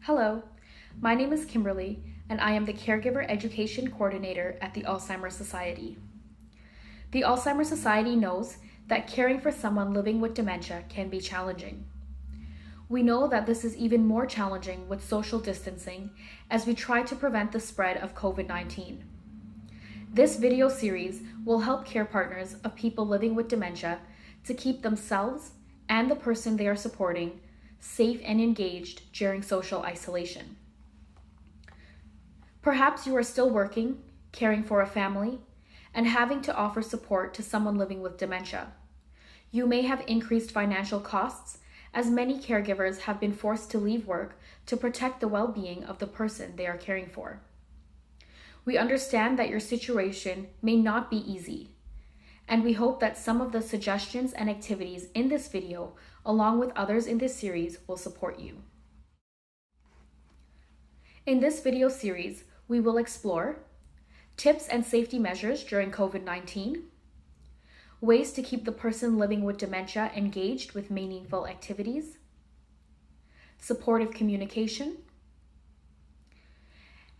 Hello, my name is Kimberly, and I am the Caregiver Education Coordinator at the Alzheimer Society. The Alzheimer Society knows that caring for someone living with dementia can be challenging. We know that this is even more challenging with social distancing as we try to prevent the spread of COVID-19. This video series will help care partners of people living with dementia to keep themselves and the person they are supporting safe and engaged during social isolation. Perhaps you are still working, caring for a family, and having to offer support to someone living with dementia. You may have increased financial costs as many caregivers have been forced to leave work to protect the well-being of the person they are caring for. We understand that your situation may not be easy, and we hope that some of the suggestions and activities in this video, along with others in this series, will support you. In this video series, we will explore tips and safety measures during COVID-19, ways to keep the person living with dementia engaged with meaningful activities, supportive communication,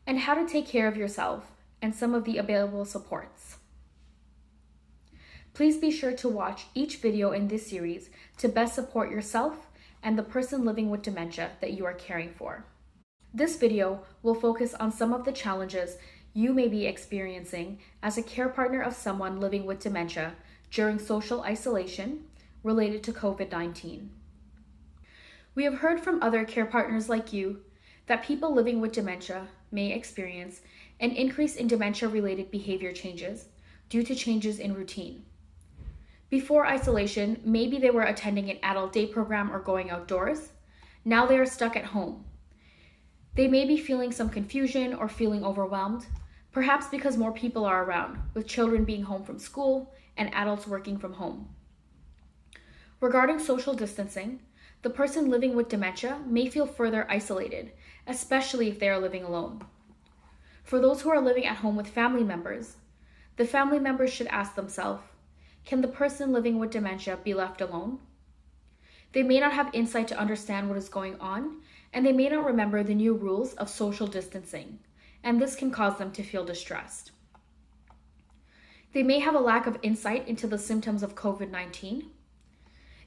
and how to take care of yourself and some of the available supports. Please be sure to watch each video in this series to best support yourself and the person living with dementia that you are caring for. This video will focus on some of the challenges you may be experiencing as a care partner of someone living with dementia during social isolation related to COVID-19. We have heard from other care partners like you that people living with dementia may experience an increase in dementia-related behavior changes due to changes in routine. Before isolation, maybe they were attending an adult day program or going outdoors. Now they are stuck at home. They may be feeling some confusion or feeling overwhelmed, perhaps because more people are around, with children being home from school and adults working from home. Regarding social distancing, the person living with dementia may feel further isolated, especially if they are living alone. For those who are living at home with family members, the family members should ask themselves, can the person living with dementia be left alone? They may not have insight to understand what is going on, and they may not remember the new rules of social distancing, and this can cause them to feel distressed. They may have a lack of insight into the symptoms of COVID-19.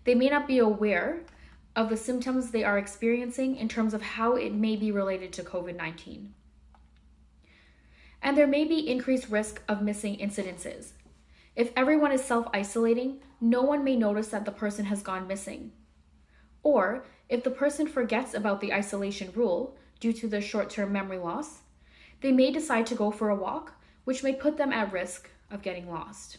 They may not be aware of the symptoms they are experiencing in terms of how it may be related to COVID-19. And there may be increased risk of missing incidences. If everyone is self-isolating, no one may notice that the person has gone missing. Or if the person forgets about the isolation rule due to the short-term memory loss, they may decide to go for a walk, which may put them at risk of getting lost.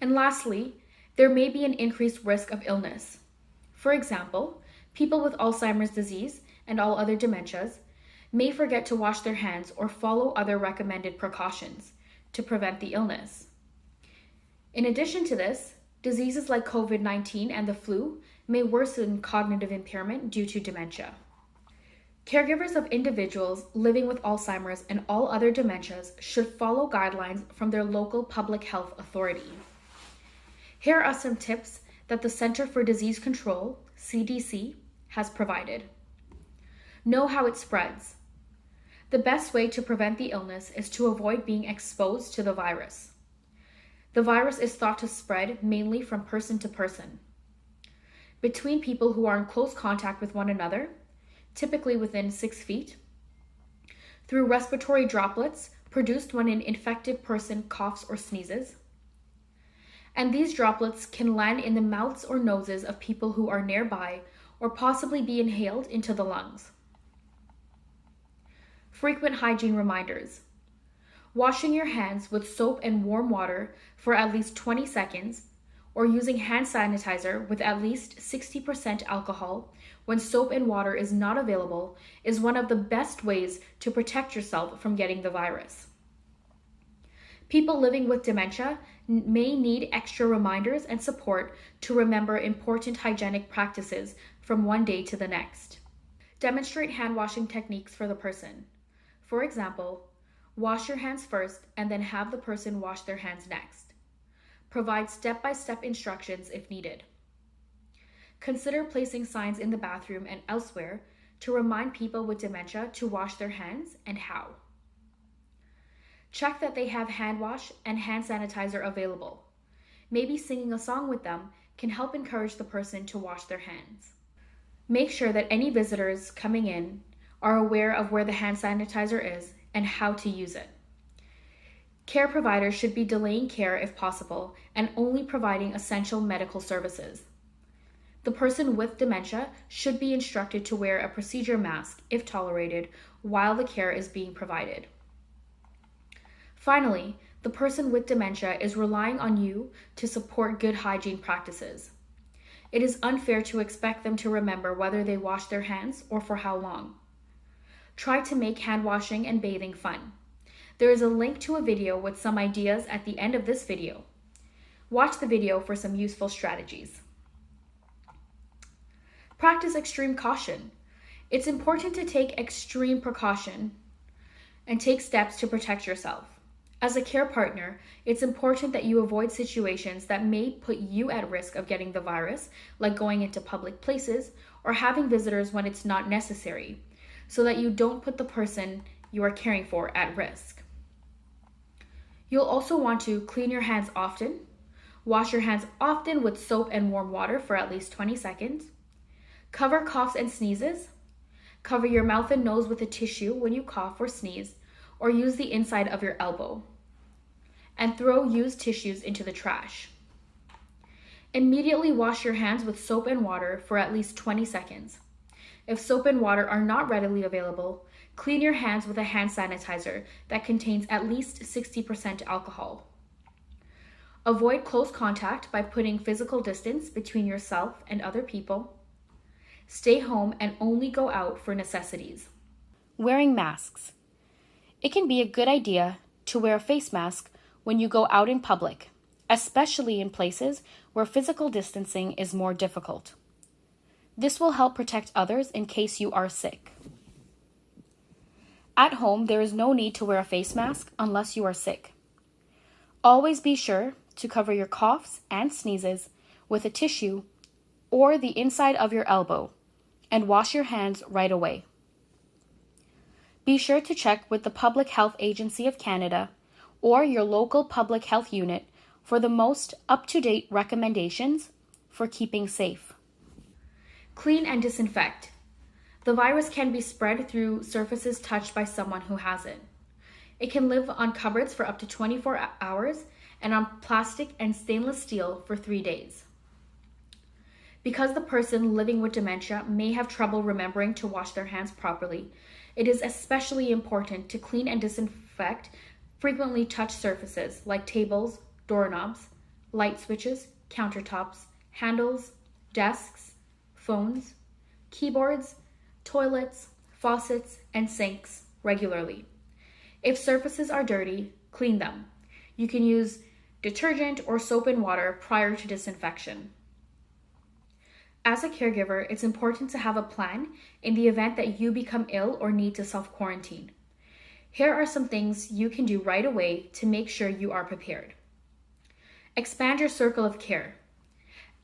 And lastly, there may be an increased risk of illness. For example, people with Alzheimer's disease and all other dementias may forget to wash their hands or follow other recommended precautions to prevent the illness. In addition to this, diseases like COVID-19 and the flu may worsen cognitive impairment due to dementia. Caregivers of individuals living with Alzheimer's and all other dementias should follow guidelines from their local public health authority. Here are some tips that the Center for Disease Control, CDC, has provided. Know how it spreads. The best way to prevent the illness is to avoid being exposed to the virus. The virus is thought to spread mainly from person to person, between people who are in close contact with one another, typically within 6 feet, through respiratory droplets produced when an infected person coughs or sneezes, and these droplets can land in the mouths or noses of people who are nearby or possibly be inhaled into the lungs. Frequent hygiene reminders. Washing your hands with soap and warm water for at least 20 seconds, or using hand sanitizer with at least 60% alcohol when soap and water is not available is one of the best ways to protect yourself from getting the virus. People living with dementia may need extra reminders and support to remember important hygienic practices from one day to the next. Demonstrate hand washing techniques for the person. For example, wash your hands first and then have the person wash their hands next. Provide step-by-step instructions if needed. Consider placing signs in the bathroom and elsewhere to remind people with dementia to wash their hands and how. Check that they have hand wash and hand sanitizer available. Maybe singing a song with them can help encourage the person to wash their hands. Make sure that any visitors coming in are aware of where the hand sanitizer is and how to use it. Care providers should be delaying care if possible and only providing essential medical services. The person with dementia should be instructed to wear a procedure mask, if tolerated, while the care is being provided. Finally, the person with dementia is relying on you to support good hygiene practices. It is unfair to expect them to remember whether they wash their hands or for how long. Try to make hand washing and bathing fun. There is a link to a video with some ideas at the end of this video. Watch the video for some useful strategies. Practice extreme caution. It's important to take extreme precaution and take steps to protect yourself. As a care partner, it's important that you avoid situations that may put you at risk of getting the virus, like going into public places or having visitors when it's not necessary, so that you don't put the person you are caring for at risk. You'll also want to clean your hands often, wash your hands often with soap and warm water for at least 20 seconds, cover coughs and sneezes, cover your mouth and nose with a tissue when you cough or sneeze, or use the inside of your elbow, and throw used tissues into the trash. Immediately wash your hands with soap and water for at least 20 seconds. If soap and water are not readily available, clean your hands with a hand sanitizer that contains at least 60% alcohol. Avoid close contact by putting physical distance between yourself and other people. Stay home and only go out for necessities. Wearing masks. It can be a good idea to wear a face mask when you go out in public, especially in places where physical distancing is more difficult. This will help protect others in case you are sick. At home, there is no need to wear a face mask unless you are sick. Always be sure to cover your coughs and sneezes with a tissue or the inside of your elbow and wash your hands right away. Be sure to check with the Public Health Agency of Canada or your local public health unit for the most up-to-date recommendations for keeping safe. Clean and disinfect. The virus can be spread through surfaces touched by someone who has it. It can live on cupboards for up to 24 hours and on plastic and stainless steel for 3 days. Because the person living with dementia may have trouble remembering to wash their hands properly, it is especially important to clean and disinfect frequently touched surfaces like tables, doorknobs, light switches, countertops, handles, desks, phones, keyboards, toilets, faucets, and sinks regularly. If surfaces are dirty, clean them. You can use detergent or soap and water prior to disinfection. As a caregiver, it's important to have a plan in the event that you become ill or need to self-quarantine. Here are some things you can do right away to make sure you are prepared. Expand your circle of care.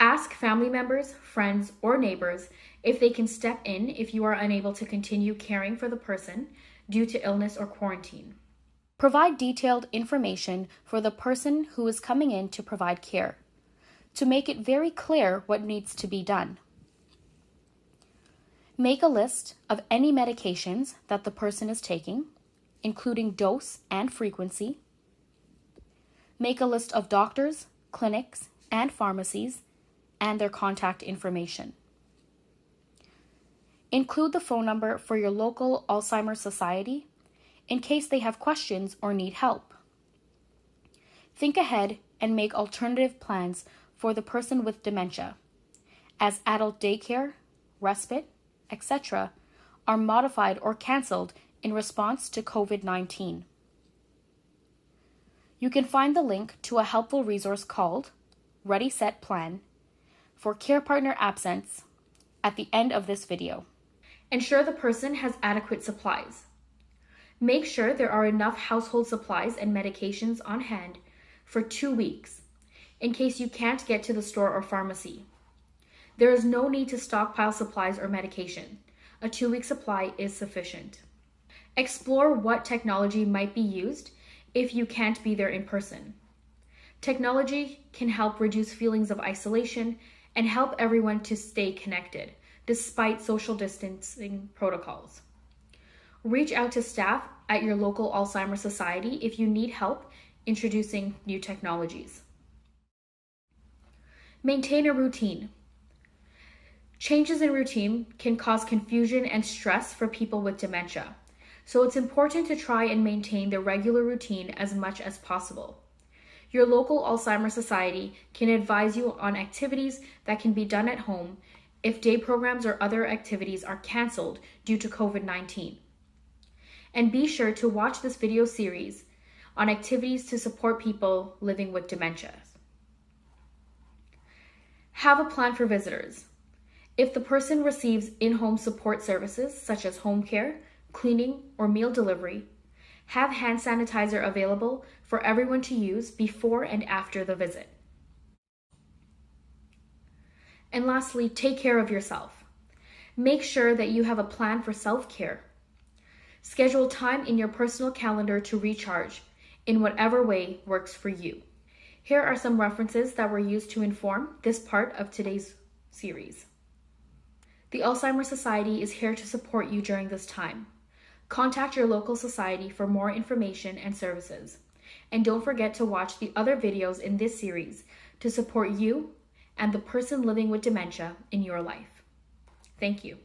Ask family members, friends, or neighbors if they can step in if you are unable to continue caring for the person due to illness or quarantine. Provide detailed information for the person who is coming in to provide care, to make it very clear what needs to be done. Make a list of any medications that the person is taking, including dose and frequency. Make a list of doctors, clinics, and pharmacies and their contact information. Include the phone number for your local Alzheimer Society in case they have questions or need help. Think ahead and make alternative plans for the person with dementia, as adult daycare, respite, etc. are modified or canceled in response to COVID-19. You can find the link to a helpful resource called Ready Set Plan for Care Partner Absence at the end of this video. Ensure the person has adequate supplies. Make sure there are enough household supplies and medications on hand for 2 weeks in case you can't get to the store or pharmacy. There is no need to stockpile supplies or medication. A 2-week supply is sufficient. Explore what technology might be used if you can't be there in person. Technology can help reduce feelings of isolation and help everyone to stay connected, despite social distancing protocols. Reach out to staff at your local Alzheimer Society if you need help introducing new technologies. Maintain a routine. Changes in routine can cause confusion and stress for people with dementia, so it's important to try and maintain the regular routine as much as possible. Your local Alzheimer Society can advise you on activities that can be done at home if day programs or other activities are canceled due to COVID-19. And be sure to watch this video series on activities to support people living with dementia. Have a plan for visitors. If the person receives in-home support services such as home care, cleaning, or meal delivery, have hand sanitizer available for everyone to use before and after the visit. And lastly, take care of yourself. Make sure that you have a plan for self-care. Schedule time in your personal calendar to recharge in whatever way works for you. Here are some references that were used to inform this part of today's series. The Alzheimer Society is here to support you during this time. Contact your local society for more information and services. And don't forget to watch the other videos in this series to support you and the person living with dementia in your life. Thank you.